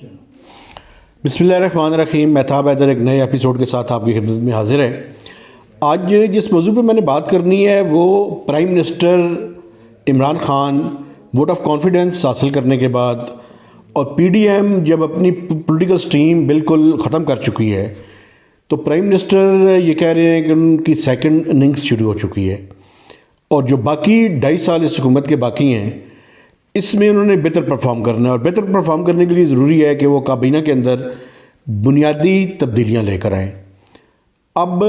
بسم اللہ الرحمن الرحیم. مہتاب حیدر ایک نئے ایپیسوڈ کے ساتھ آپ کی خدمت میں حاضر ہے. آج جس موضوع پہ میں نے بات کرنی ہے وہ prime minister Imran Khan vote of confidence حاصل کرنے کے بعد اور پی ڈی ایم جب اپنی پولیٹیکل سٹریم بالکل ختم کر چکی ہے تو پرائم منسٹر یہ کہہ رہے ہیں کہ ان کی سیکنڈ اننگز شروع ہو چکی ہے اور جو باقی 2.5 سال اس حکومت کے باقی ہیں اس میں انہوں نے بہتر پرفارم کرنا ہے. اور بہتر پرفارم کرنے کے لیے ضروری ہے کہ وہ کابینہ کے اندر بنیادی تبدیلیاں لے کر آئیں. اب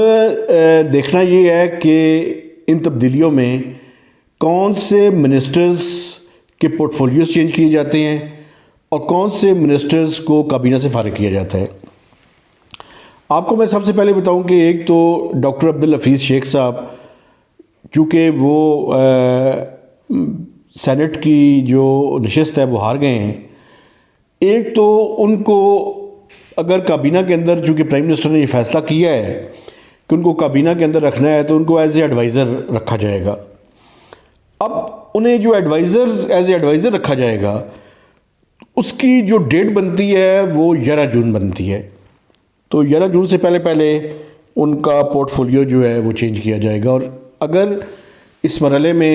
دیکھنا یہ ہے کہ ان تبدیلیوں میں کون سے منسٹرز کے پورٹ فولیوز چینج کیے جاتے ہیں اور کون سے منسٹرز کو کابینہ سے فارغ کیا جاتا ہے. آپ کو میں سب سے پہلے بتاؤں کہ ایک تو ڈاکٹر عبدالحفیظ شیخ صاحب چونکہ وہ سینٹ کی جو نشست ہے وہ ہار گئے ہیں. ایک تو ان کو اگر کابینہ کے اندر چونکہ پرائم منسٹر نے یہ فیصلہ کیا ہے کہ ان کو کابینہ کے اندر رکھنا ہے تو ان کو ایز اے ایڈوائزر رکھا جائے گا. اب انہیں جو ایز اے ایڈوائزر رکھا جائے گا اس کی جو ڈیٹ بنتی ہے وہ 11 جون بنتی ہے. تو 11 جون سے پہلے ان کا پورٹ فولیو جو ہے وہ چینج کیا جائے گا. اور اگر اس مرحلے میں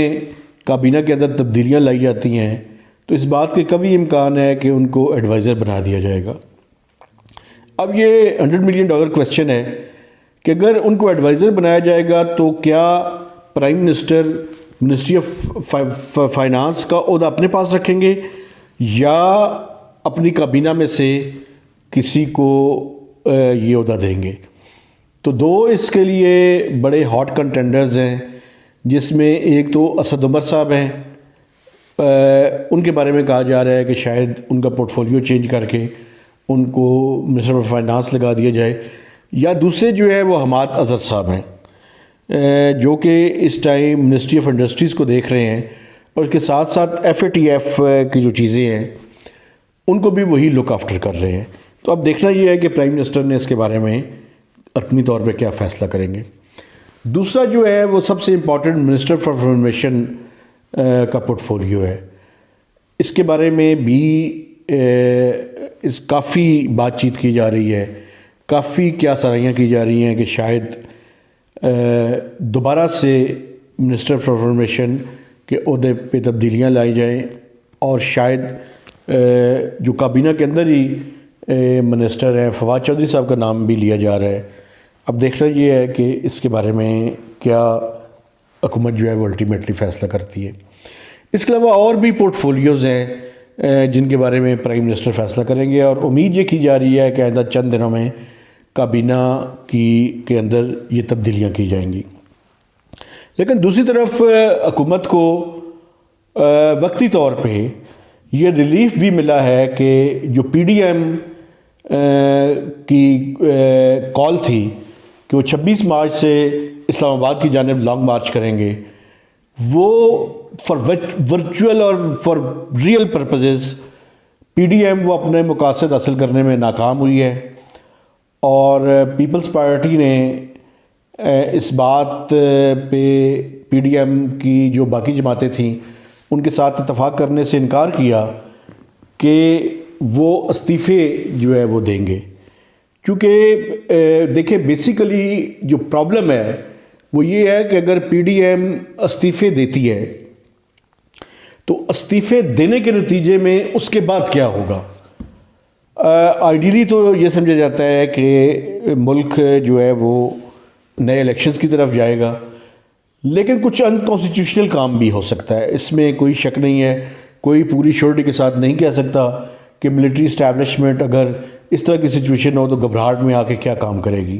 کابینہ کے اندر تبدیلیاں لائی جاتی ہیں تو اس بات کے قوی امکان ہے کہ ان کو ایڈوائزر بنا دیا جائے گا. اب یہ $100 ملین کویسچن ہے کہ اگر ان کو ایڈوائزر بنایا جائے گا تو کیا prime minister ministry of finance کا عہدہ اپنے پاس رکھیں گے یا اپنی کابینہ میں سے کسی کو یہ عہدہ دیں گے. تو دو اس کے لیے بڑے ہاٹ کنٹینڈرز ہیں جس میں ایک تو اسد عمر صاحب ہیں. ان کے بارے میں کہا جا رہا ہے کہ شاید ان کا پورٹ فولیو چینج کر کے ان کو منسٹر آف فائنانس لگا دیا جائے. یا دوسرے جو ہے وہ حماد اظہر صاحب ہیں جو کہ اس ٹائم منسٹری آف انڈسٹریز کو دیکھ رہے ہیں اور اس کے ساتھ ساتھ FATF کی جو چیزیں ہیں ان کو بھی وہی لک آفٹر کر رہے ہیں. تو اب دیکھنا یہ ہے کہ پرائم منسٹر نے اس کے بارے میں حتمی طور پہ کیا فیصلہ کریں گے. دوسرا جو ہے وہ سب سے امپورٹنٹ منسٹر فار انفارمیشن کا پورٹ فولیو ہے. اس کے بارے میں بھی کافی بات چیت کی جا رہی ہے, کافی کیا سرائیاں کی جا رہی ہیں کہ شاید دوبارہ سے منسٹر فار انفارمیشن کے عہدے پہ تبدیلیاں لائی جائیں اور شاید جو کابینہ کے اندر ہی منسٹر ہے فواد چودھری صاحب کا نام بھی لیا جا رہا ہے. اب دیکھنا یہ ہے کہ اس کے بارے میں کیا حکومت جو ہے وہ الٹیمیٹلی فیصلہ کرتی ہے. اس کے علاوہ اور بھی پورٹ فولیوز ہیں جن کے بارے میں پرائم منسٹر فیصلہ کریں گے اور امید یہ کی جا رہی ہے کہ آئندہ چند دنوں میں کابینہ کے اندر یہ تبدیلیاں کی جائیں گی. لیکن دوسری طرف حکومت کو وقتی طور پہ یہ ریلیف بھی ملا ہے کہ جو پی ڈی ایم کی کال تھی کہ وہ 26 مارچ سے اسلام آباد کی جانب لانگ مارچ کریں گے, وہ فار ورچوئل اور for real purposes P D M وہ اپنے مقاصد حاصل کرنے میں ناکام ہوئی ہے. اور پیپلز پارٹی نے اس بات پہ پی ڈی ایم کی جو باقی جماعتیں تھیں ان کے ساتھ اتفاق کرنے سے انکار کیا کہ وہ استعفے جو ہے وہ دیں گے. کیونکہ دیکھیں بیسیکلی جو پرابلم ہے وہ یہ ہے کہ اگر پی ڈی ایم استعفے دیتی ہے تو استعفے دینے کے نتیجے میں اس کے بعد کیا ہوگا. آئیڈیلی تو یہ سمجھا جاتا ہے کہ ملک جو ہے وہ نئے الیکشنز کی طرف جائے گا, لیکن کچھ انکانسٹیٹیوشنل کام بھی ہو سکتا ہے, اس میں کوئی شک نہیں ہے. کوئی پوری شیورٹی کے ساتھ نہیں کہہ سکتا کہ ملٹری اسٹیبلشمنٹ اگر اس طرح کی سچویشن ہو تو گھبراہٹ میں آ کے کیا کام کرے گی,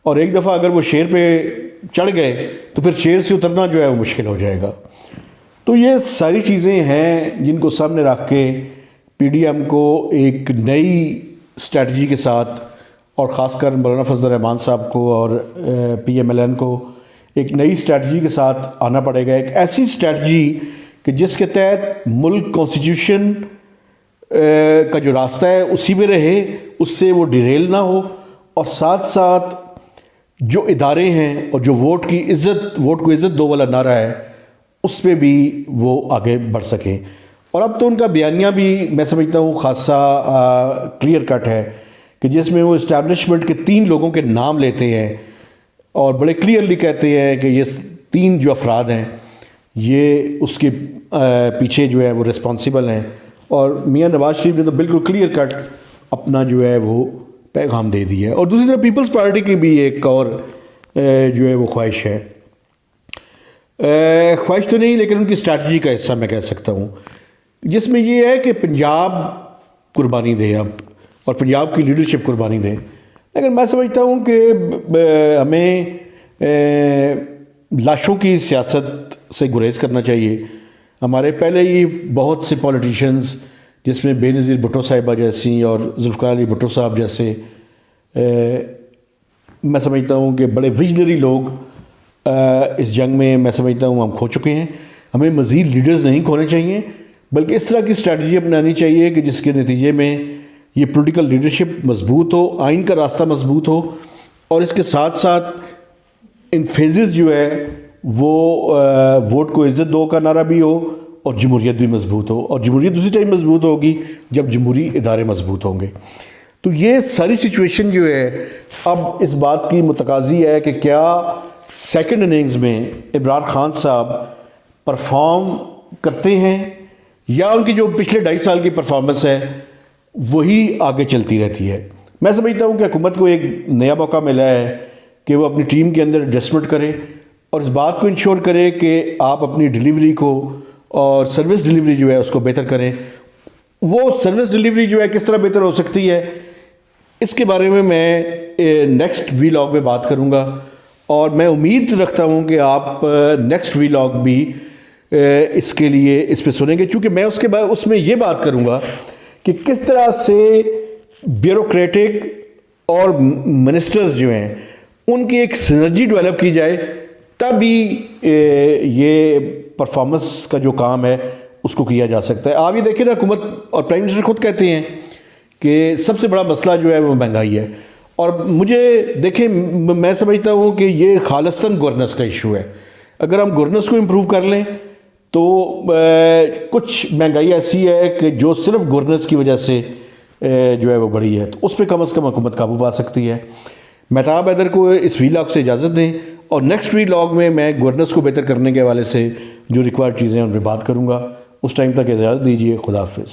اور ایک دفعہ اگر وہ شیر پہ چڑھ گئے تو پھر شیر سے اترنا جو ہے وہ مشکل ہو جائے گا. تو یہ ساری چیزیں ہیں جن کو سامنے رکھ کے پی ڈی ایم کو ایک نئی اسٹریٹجی کے ساتھ اور خاص کر مولانا فضل الرحمان صاحب کو اور PMLN کو ایک نئی اسٹریٹجی کے ساتھ آنا پڑے گا. ایک ایسی اسٹریٹجی کہ جس کے تحت ملک کانسٹیٹیوشن کا جو راستہ ہے اسی میں رہے, اس سے وہ ڈیریل نہ ہو, اور ساتھ ساتھ جو ادارے ہیں اور جو ووٹ کو عزت دو والا نعرہ ہے اس پہ بھی وہ آگے بڑھ سکیں. اور اب تو ان کا بیانیہ بھی میں سمجھتا ہوں خاصا کلیئر کٹ ہے کہ جس میں وہ اسٹیبلشمنٹ کے 3 لوگوں کے نام لیتے ہیں اور بڑے کلیئرلی کہتے ہیں کہ یہ 3 جو افراد ہیں یہ اس کے پیچھے جو ہے وہ رسپانسیبل ہیں. اور میاں نواز شریف نے تو بالکل کلیئر کٹ اپنا جو ہے وہ پیغام دے دیا ہے. اور دوسری طرف پیپلز پارٹی کی بھی ایک اور جو ہے وہ خواہش ہے, خواہش تو نہیں لیکن ان کی اسٹریٹجی کا حصہ میں کہہ سکتا ہوں, جس میں یہ ہے کہ پنجاب قربانی دے اب اور پنجاب کی لیڈرشپ قربانی دے. لیکن میں سمجھتا ہوں کہ ہمیں لاشوں کی سیاست سے گریز کرنا چاہیے. ہمارے پہلے ہی بہت سے پولیٹیشنز جس میں بے نظیر بھٹو صاحبہ جیسی اور ذوالفقار علی بھٹو صاحب جیسے میں سمجھتا ہوں کہ بڑے ویژنری لوگ اس جنگ میں میں سمجھتا ہوں ہم کھو چکے ہیں. ہمیں مزید لیڈرز نہیں کھونے چاہیے بلکہ اس طرح کی اسٹریٹجی اپنانی چاہیے کہ جس کے نتیجے میں یہ پولیٹیکل لیڈرشپ مضبوط ہو, آئین کا راستہ مضبوط ہو, اور اس کے ساتھ ساتھ ان فیزز جو ہے وہ ووٹ کو عزت دو کا نعرہ بھی ہو اور جمہوریت بھی مضبوط ہو. اور جمہوریت دوسری ٹائم مضبوط ہوگی جب جمہوری ادارے مضبوط ہوں گے. تو یہ ساری سچویشن جو ہے اب اس بات کی متقاضی ہے کہ کیا سیکنڈ اننگز میں عمران خان صاحب پرفارم کرتے ہیں یا ان کی جو پچھلے 2.5 سال کی پرفارمنس ہے وہی آگے چلتی رہتی ہے. میں سمجھتا ہوں کہ حکومت کو ایک نیا موقع ملا ہے کہ وہ اپنی ٹیم کے اندر ایڈجسٹمنٹ کرے اور اس بات کو انشور کرے کہ آپ اپنی ڈیلیوری کو اور سروس ڈیلیوری جو ہے اس کو بہتر کریں. وہ سروس ڈیلیوری جو ہے کس طرح بہتر ہو سکتی ہے اس کے بارے میں نیکسٹ ویلاگ میں بات کروں گا, اور میں امید رکھتا ہوں کہ آپ نیکسٹ ویلاگ بھی اس کے لیے اس پہ سنیں گے, چونکہ میں اس کے بعد اس میں یہ بات کروں گا کہ کس طرح سے بیوروکریٹک اور منسٹرز جو ہیں ان کی ایک سنرجی ڈیولپ کی جائے, تبھی یہ پرفارمنس کا جو کام ہے اس کو کیا جا سکتا ہے. آپ یہ دیکھیں نا, حکومت اور پرائم منسٹر خود کہتے ہیں کہ سب سے بڑا مسئلہ جو ہے وہ مہنگائی ہے, اور مجھے دیکھیں میں سمجھتا ہوں کہ یہ خالصتاً گورننس کا ایشو ہے. اگر ہم گورننس کو امپروو کر لیں تو کچھ مہنگائی ایسی ہے کہ جو صرف گورننس کی وجہ سے جو ہے وہ بڑھی ہے, تو اس پہ کم از کم حکومت قابو پا سکتی ہے. مہتاب حیدر کو اس ویلاگ سے اجازت دیں, اور نیکسٹ ویلاگ میں گورننس کو بہتر کرنے کے حوالے سے جو ریکوائرڈ چیزیں ہیں ان پہ بات کروں گا. اس ٹائم تک اجازت دیجیے. خدا حافظ.